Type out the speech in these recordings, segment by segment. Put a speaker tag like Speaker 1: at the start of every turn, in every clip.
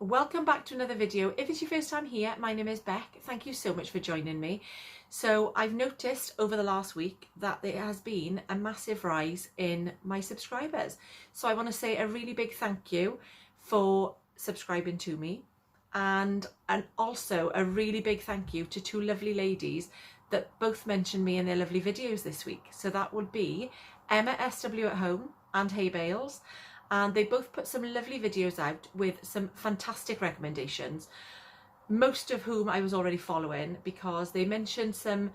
Speaker 1: Welcome back to another video. If it's your first time here, my name is Beck. Thank you so much for joining me. So I've noticed over the last week that there has been a massive rise in my subscribers. So I want to say a really big thank you for subscribing to me, and also a really big thank you to two lovely ladies that both mentioned me in their lovely videos this week. So that would be Emma SW at Home and Hey Bales. And they both put some lovely videos out with some fantastic recommendations, most of whom I was already following, because they mentioned some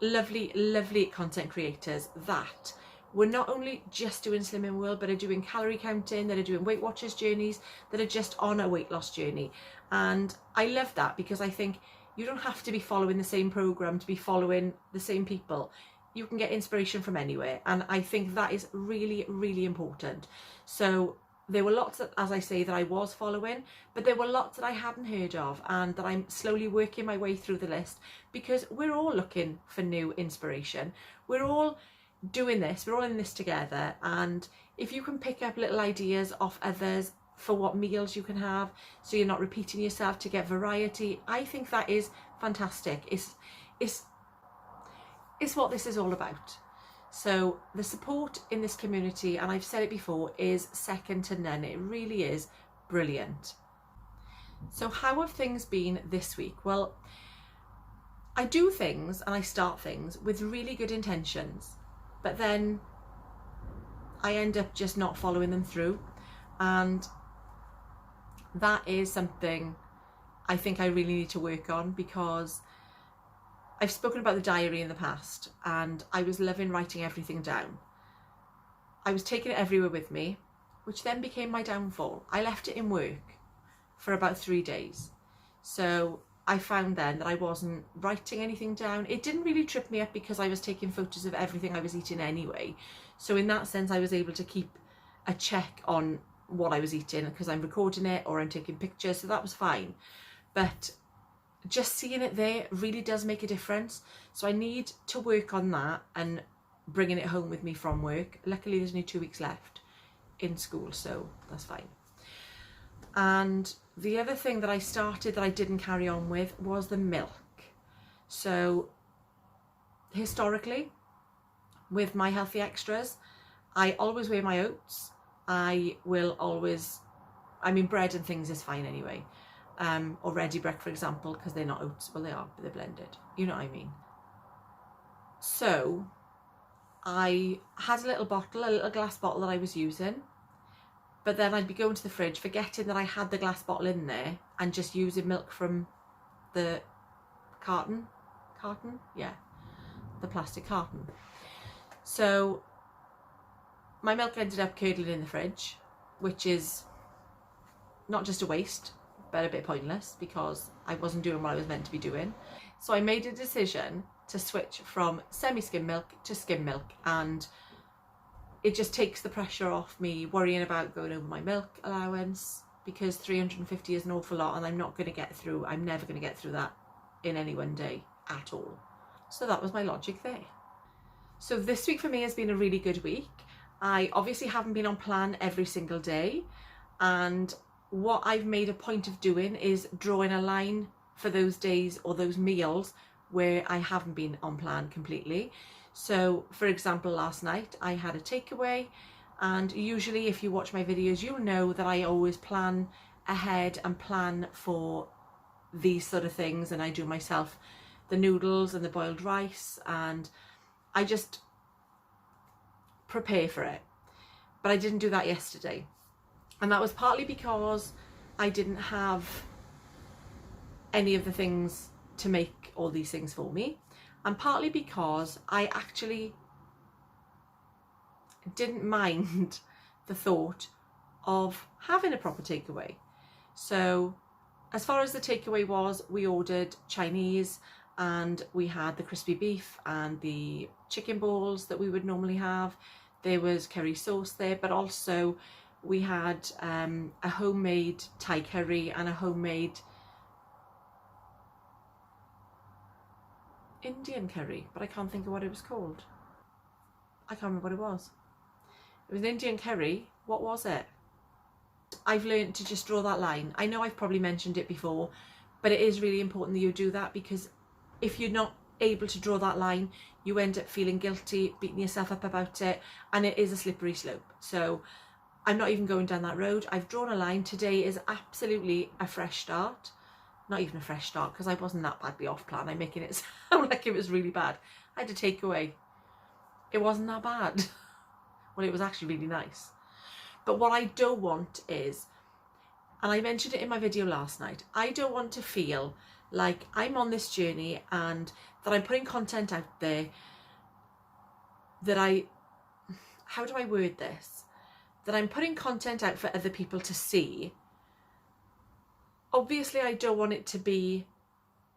Speaker 1: lovely content creators that were not only just doing Slimming World, but are doing calorie counting, that are doing Weight Watchers journeys, that are just on a weight loss journey. And I love that, because I think you don't have to be following the same program to be following the same people. You can get inspiration from anywhere, and I think that is really important. So there were lots that, as I say, that I was following, but there were lots that I hadn't heard of, and that I'm slowly working my way through the list, because we're all looking for new inspiration. We're all doing this, we're all in this together, and if you can pick up little ideas off others for what meals you can have, so you're not repeating yourself, to get variety, I think that is fantastic. It's what this is all about. So the support in this community, and I've said it before, is second to none. It really is brilliant. So how have things been this week? Well, I do things and I start things with really good intentions, but then I end up just not following them through. And that is something I think I really need to work on, because I've spoken about the diary in the past, and I was loving writing everything down. I was taking it everywhere with me, which then became my downfall. I left it in work for about 3 days. So I found then that I wasn't writing anything down. It didn't really trip me up, because I was taking photos of everything I was eating anyway. So in that sense, I was able to keep a check on what I was eating, because I'm recording it or I'm taking pictures, so that was fine. But just seeing it there really does make a difference. So I need to work on that and bringing it home with me from work. Luckily there's only 2 weeks left in school, so that's fine. And the other thing that I started that I didn't carry on with was the milk. So historically, with my healthy extras, I always weigh my oats. I will always, bread and things is fine anyway. Or ready bread, for example, because they're not oats. Well, they are, but they're blended. You know what I mean? So I had a little glass bottle that I was using, but then I'd be going to the fridge, forgetting that I had the glass bottle in there, and just using milk from the carton? Yeah, the plastic carton. So my milk ended up curdling in the fridge, which is not just a waste, but a bit pointless, because I wasn't doing what I was meant to be doing. So I made a decision to switch from semi-skim milk to skim milk, and it just takes the pressure off me worrying about going over my milk allowance, because 350 is an awful lot, and I'm never going to get through that in any one day at all. So that was my logic there. So this week for me has been a really good week. I obviously haven't been on plan every single day, and what I've made a point of doing is drawing a line for those days or those meals where I haven't been on plan completely. So for example, last night I had a takeaway, and usually if you watch my videos, you'll know that I always plan ahead and plan for these sort of things, and I do myself the noodles and the boiled rice, and I just prepare for it. But I didn't do that yesterday. And that was partly because I didn't have any of the things to make all these things for me, and partly because I actually didn't mind the thought of having a proper takeaway. So as far as the takeaway was, we ordered Chinese, and we had the crispy beef and the chicken balls that we would normally have. There was curry sauce there, but also we had a homemade Thai curry and a homemade Indian curry, but I can't think of what it was called. I can't remember what it was. It was an Indian curry. What was it? I've learned to just draw that line. I know I've probably mentioned it before, but it is really important that you do that, because if you're not able to draw that line, you end up feeling guilty, beating yourself up about it, and it is a slippery slope. So I'm not even going down that road. I've drawn a line. Today is absolutely a fresh start. Not even a fresh start, because I wasn't that badly off plan. I'm making it sound like it was really bad. I had a takeaway. It wasn't that bad. Well, it was actually really nice. But what I don't want is, and I mentioned it in my video last night, I don't want to feel like I'm on this journey and that I'm putting content out there that how do I word this? That I'm putting content out for other people to see. Obviously, I don't want it to be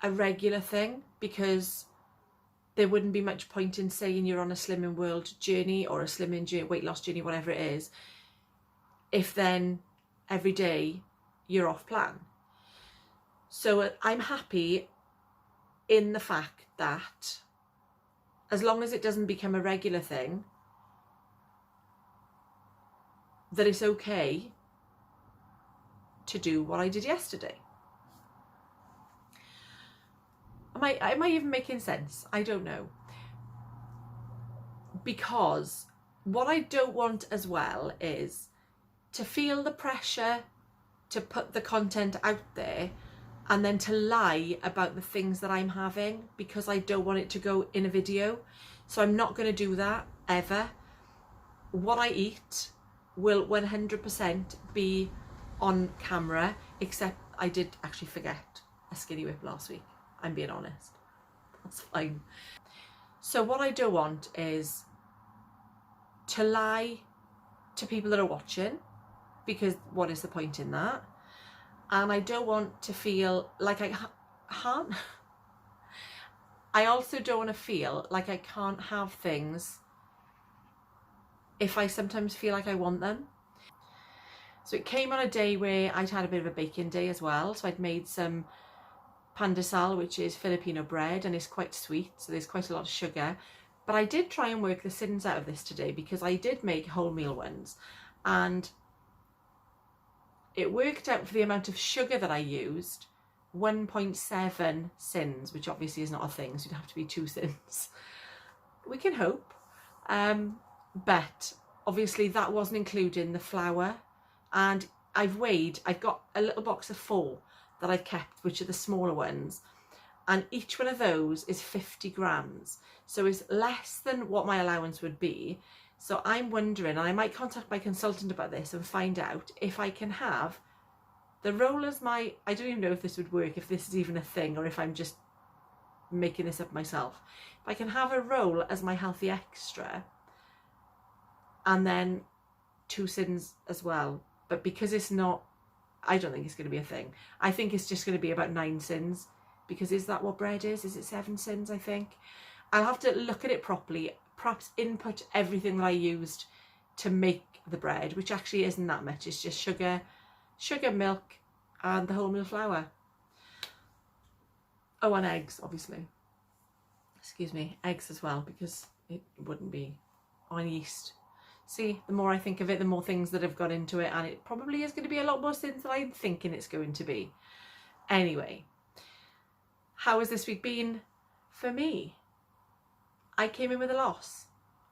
Speaker 1: a regular thing, because there wouldn't be much point in saying you're on a slimming world journey or a slimming journey, weight loss journey, whatever it is, if then every day you're off plan. So I'm happy in the fact that as long as it doesn't become a regular thing, that it's okay to do what I did yesterday. Am I even making sense? I don't know. Because what I don't want as well is to feel the pressure to put the content out there and then to lie about the things that I'm having, because I don't want it to go in a video. So I'm not going to do that ever. What I eat will 100% be on camera, except I did actually forget a skinny whip last week. I'm being honest. That's fine. So what I don't want is to lie to people that are watching, because what is the point in that? And I don't want to feel like I can't. I also don't want to feel like I can't have things if I sometimes feel like I want them. So it came on a day where I'd had a bit of a baking day as well. So I'd made some pan de sal, which is Filipino bread, and it's quite sweet, so there's quite a lot of sugar. But I did try and work the sins out of this today, because I did make wholemeal ones, and it worked out for the amount of sugar that I used, 1.7 sins, which obviously is not a thing, so it'd have to be 2 sins. We can hope. But obviously that wasn't including the flour, and I've got a little box of 4 that I've kept, which are the smaller ones, and each one of those is 50 grams, so it's less than what my allowance would be. So I'm wondering, and I might contact my consultant about this and find out if I can have the roll as I don't even know if this would work, if this is even a thing, or if I'm just making this up myself. If I can have a roll as my healthy extra, and then 2 sins as well. But because it's not, I don't think it's going to be a thing. I think it's just going to be about 9 sins, because is that what bread is? Is it 7 sins, I think? I'll have to look at it properly, perhaps input everything that I used to make the bread, which actually isn't that much. It's just sugar, milk, and the wholemeal flour. Oh, and eggs, obviously. Excuse me, eggs as well, because it wouldn't be on yeast. See, the more I think of it, the more things that have got into it, and it probably is going to be a lot more sins than I'm thinking it's going to be. Anyway, how has this week been for me? I came in with a loss,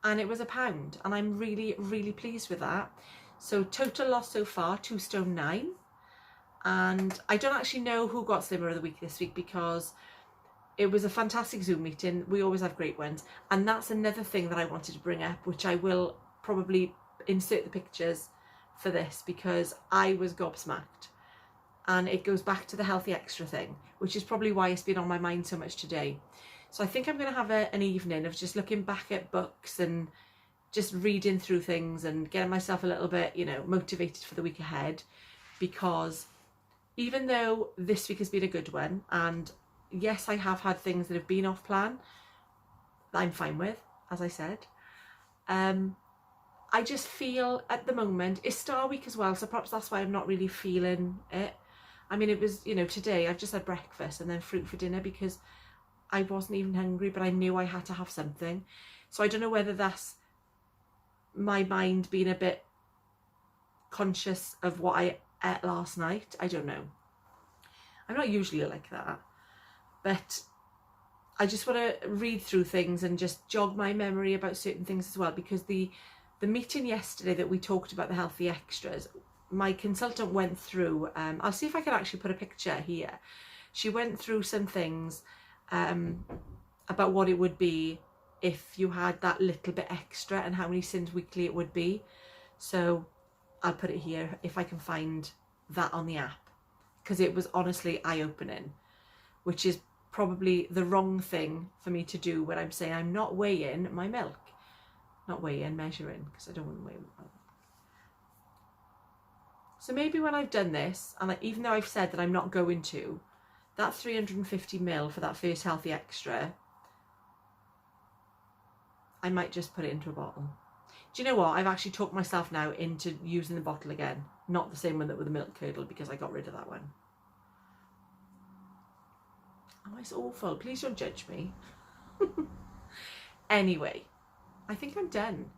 Speaker 1: and it was £1, and I'm really, really pleased with that. So total loss so far, 2 stone 9. And I don't actually know who got Slimmer of the Week this week, because it was a fantastic Zoom meeting. We always have great ones. And that's another thing that I wanted to bring up, which I will probably insert the pictures for this, because I was gobsmacked. And it goes back to the healthy extra thing, which is probably why it's been on my mind so much today. So I think I'm going to have an evening of just looking back at books and just reading through things and getting myself a little bit, motivated for the week ahead. Because even though this week has been a good one, and yes, I have had things that have been off plan that I'm fine with, as I said, I just feel at the moment, it's Star Week as well, so perhaps that's why I'm not really feeling it. I mean, it was, today I've just had breakfast and then fruit for dinner, because I wasn't even hungry, but I knew I had to have something. So I don't know whether that's my mind being a bit conscious of what I ate last night. I don't know. I'm not usually like that, but I just want to read through things and just jog my memory about certain things as well, because the meeting yesterday that we talked about the healthy extras, my consultant went through, I'll see if I can actually put a picture here. She went through some things about what it would be if you had that little bit extra and how many sins weekly it would be. So I'll put it here if I can find that on the app, because it was honestly eye-opening, which is probably the wrong thing for me to do when I'm saying I'm not weighing my milk. Not weighing, measuring, because I don't want to weigh my milk. So maybe when I've done this, and even though I've said that I'm not going to, that 350ml for that first healthy extra, I might just put it into a bottle. Do you know what? I've actually talked myself now into using the bottle again. Not the same one that with the milk curdle, because I got rid of that one. Oh, it's awful. Please don't judge me. Anyway, I think I'm done.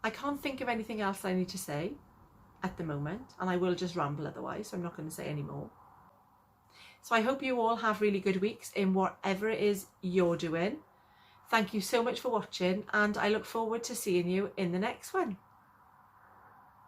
Speaker 1: I can't think of anything else I need to say at the moment, and I will just ramble otherwise, so I'm not going to say any more. So I hope you all have really good weeks in whatever it is you're doing. Thank you so much for watching, and I look forward to seeing you in the next one.